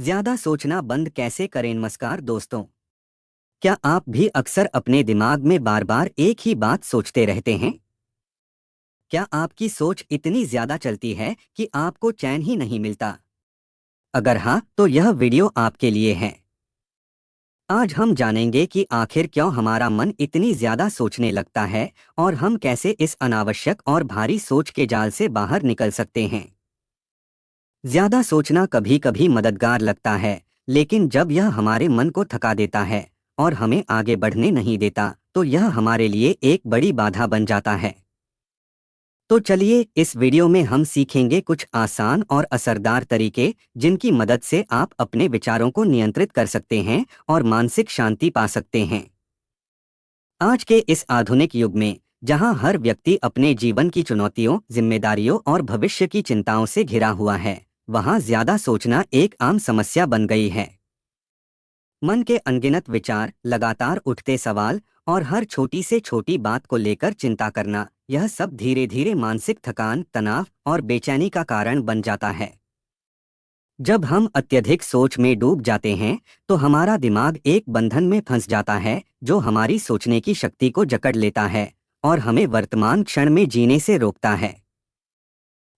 ज्यादा सोचना बंद कैसे करें? नमस्कार दोस्तों। क्या आप भी अक्सर अपने दिमाग में बार बार एक ही बात सोचते रहते हैं? क्या आपकी सोच इतनी ज्यादा चलती है कि आपको चैन ही नहीं मिलता? अगर हाँ, तो यह वीडियो आपके लिए है। आज हम जानेंगे कि आखिर क्यों हमारा मन इतनी ज्यादा सोचने लगता है और हम कैसे इस अनावश्यक और भारी सोच के जाल से बाहर निकल सकते हैं। ज्यादा सोचना कभी कभी मददगार लगता है, लेकिन जब यह हमारे मन को थका देता है और हमें आगे बढ़ने नहीं देता, तो यह हमारे लिए एक बड़ी बाधा बन जाता है। तो चलिए, इस वीडियो में हम सीखेंगे कुछ आसान और असरदार तरीके जिनकी मदद से आप अपने विचारों को नियंत्रित कर सकते हैं और मानसिक शांति पा सकते हैं। आज के इस आधुनिक युग में, जहां हर व्यक्ति अपने जीवन की चुनौतियों, जिम्मेदारियों और भविष्य की चिंताओं से घिरा हुआ है, वहां ज्यादा सोचना एक आम समस्या बन गई है। मन के अनगिनत विचार, लगातार उठते सवाल और हर छोटी से छोटी बात को लेकर चिंता करना, यह सब धीरे धीरे मानसिक थकान, तनाव और बेचैनी का कारण बन जाता है। जब हम अत्यधिक सोच में डूब जाते हैं, तो हमारा दिमाग एक बंधन में फंस जाता है जो हमारी सोचने की शक्ति को जकड़ लेता है और हमें वर्तमान क्षण में जीने से रोकता है।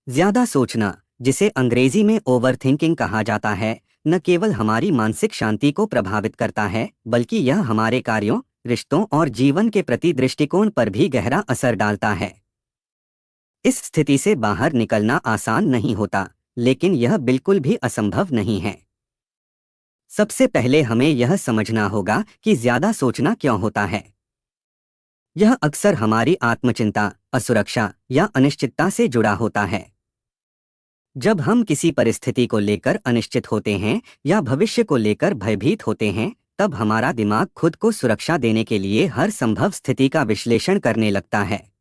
ज्यादा सोचना, जिसे अंग्रेजी में ओवरथिंकिंग कहा जाता है, न केवल हमारी मानसिक शांति को प्रभावित करता है, बल्कि यह हमारे कार्यों, रिश्तों और जीवन के प्रति दृष्टिकोण पर भी गहरा असर डालता है। इस स्थिति से बाहर निकलना आसान नहीं होता, लेकिन यह बिल्कुल भी असंभव नहीं है। सबसे पहले हमें यह समझना होगा कि ज्यादा सोचना क्यों होता है। यह अक्सर हमारी आत्मचिंता, असुरक्षा या अनिश्चितता से जुड़ा होता है। जब हम किसी परिस्थिति को लेकर अनिश्चित होते हैं या भविष्य को लेकर भयभीत होते हैं, तब हमारा दिमाग खुद को सुरक्षा देने के लिए हर संभव स्थिति का विश्लेषण करने लगता है।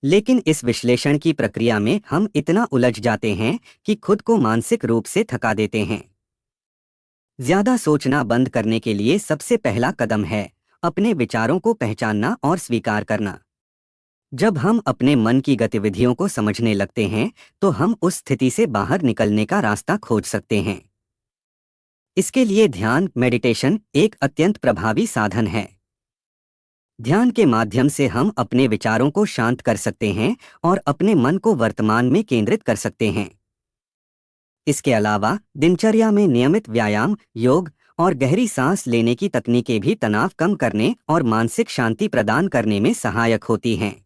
लेकिन इस विश्लेषण की प्रक्रिया में हम इतना उलझ जाते हैं कि खुद को मानसिक रूप से थका देते हैं। ज्यादा सोचना बंद करने के लिए सबसे पहला कदम है अपने विचारों को पहचानना और स्वीकार करना। जब हम अपने मन की गतिविधियों को समझने लगते हैं, तो हम उस स्थिति से बाहर निकलने का रास्ता खोज सकते हैं। इसके लिए ध्यान, मेडिटेशन एक अत्यंत प्रभावी साधन है। ध्यान के माध्यम से हम अपने विचारों को शांत कर सकते हैं और अपने मन को वर्तमान में केंद्रित कर सकते हैं। इसके अलावा दिनचर्या में नियमित व्यायाम, योग और गहरी सांस लेने की तकनीकें भी तनाव कम करने और मानसिक शांति प्रदान करने में सहायक होती हैं।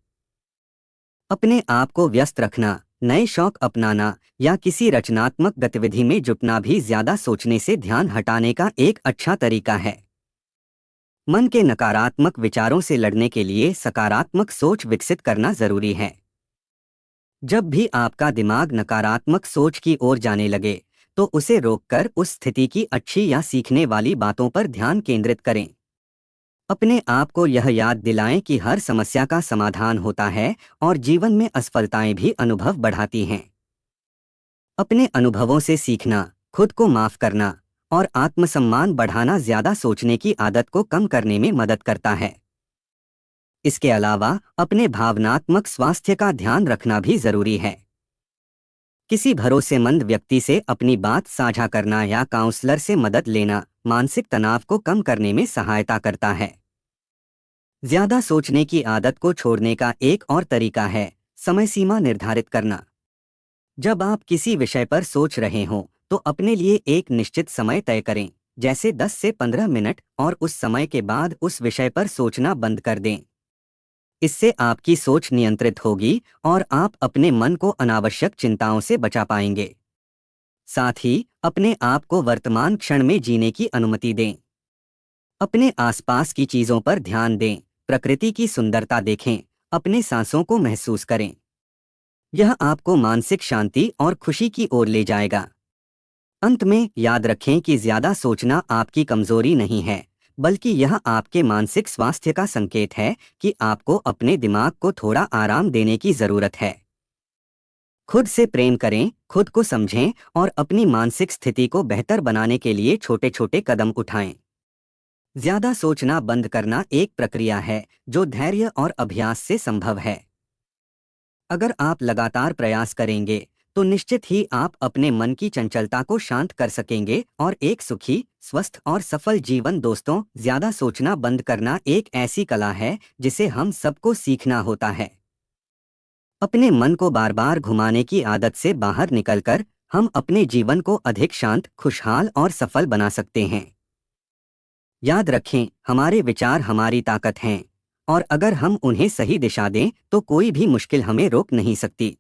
अपने आप को व्यस्त रखना, नए शौक अपनाना या किसी रचनात्मक गतिविधि में जुटना भी ज्यादा सोचने से ध्यान हटाने का एक अच्छा तरीका है। मन के नकारात्मक विचारों से लड़ने के लिए सकारात्मक सोच विकसित करना जरूरी है। जब भी आपका दिमाग नकारात्मक सोच की ओर जाने लगे, तो उसे रोककर उस स्थिति की अच्छी या सीखने वाली बातों पर ध्यान केंद्रित करें। अपने आप को यह याद दिलाएं कि हर समस्या का समाधान होता है और जीवन में असफलताएं भी अनुभव बढ़ाती हैं। अपने अनुभवों से सीखना, खुद को माफ करना और आत्मसम्मान बढ़ाना ज्यादा सोचने की आदत को कम करने में मदद करता है। इसके अलावा अपने भावनात्मक स्वास्थ्य का ध्यान रखना भी जरूरी है। किसी भरोसेमंद व्यक्ति से अपनी बात साझा करना या काउंसलर से मदद लेना मानसिक तनाव को कम करने में सहायता करता है। ज्यादा सोचने की आदत को छोड़ने का एक और तरीका है समय सीमा निर्धारित करना। जब आप किसी विषय पर सोच रहे हों, तो अपने लिए एक निश्चित समय तय करें, जैसे 10 से 15 मिनट, और उस समय के बाद उस विषय पर सोचना बंद कर दें। इससे आपकी सोच नियंत्रित होगी और आप अपने मन को अनावश्यक चिंताओं से बचा पाएंगे। साथ ही अपने आप को वर्तमान क्षण में जीने की अनुमति दें। अपने आसपास की चीजों पर ध्यान दें, प्रकृति की सुंदरता देखें, अपने सांसों को महसूस करें। यह आपको मानसिक शांति और खुशी की ओर ले जाएगा। अंत में याद रखें कि ज्यादा सोचना आपकी कमजोरी नहीं है, बल्कि यह आपके मानसिक स्वास्थ्य का संकेत है कि आपको अपने दिमाग को थोड़ा आराम देने की जरूरत है। खुद से प्रेम करें, खुद को समझें और अपनी मानसिक स्थिति को बेहतर बनाने के लिए छोटे छोटे कदम उठाएं। ज्यादा सोचना बंद करना एक प्रक्रिया है जो धैर्य और अभ्यास से संभव है। अगर आप लगातार प्रयास करेंगे, तो तो निश्चित ही आप अपने मन की चंचलता को शांत कर सकेंगे और एक सुखी, स्वस्थ और सफल जीवन। दोस्तों, ज्यादा सोचना बंद करना एक ऐसी कला है जिसे हम सबको सीखना होता है। अपने मन को बार बार घुमाने की आदत से बाहर निकलकर हम अपने जीवन को अधिक शांत, खुशहाल और सफल बना सकते हैं। याद रखें, हमारे विचार हमारी ताकत हैं और अगर हम उन्हें सही दिशा दें तो कोई भी मुश्किल हमें रोक नहीं सकती।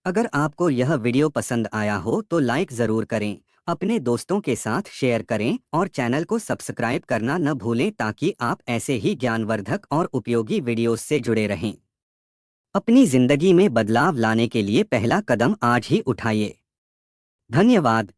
अगर आपको यह वीडियो पसंद आया हो तो लाइक ज़रूर करें, अपने दोस्तों के साथ शेयर करें और चैनल को सब्सक्राइब करना न भूलें ताकि आप ऐसे ही ज्ञानवर्धक और उपयोगी वीडियोस से जुड़े रहें। अपनी ज़िंदगी में बदलाव लाने के लिए पहला कदम आज ही उठाइए। धन्यवाद।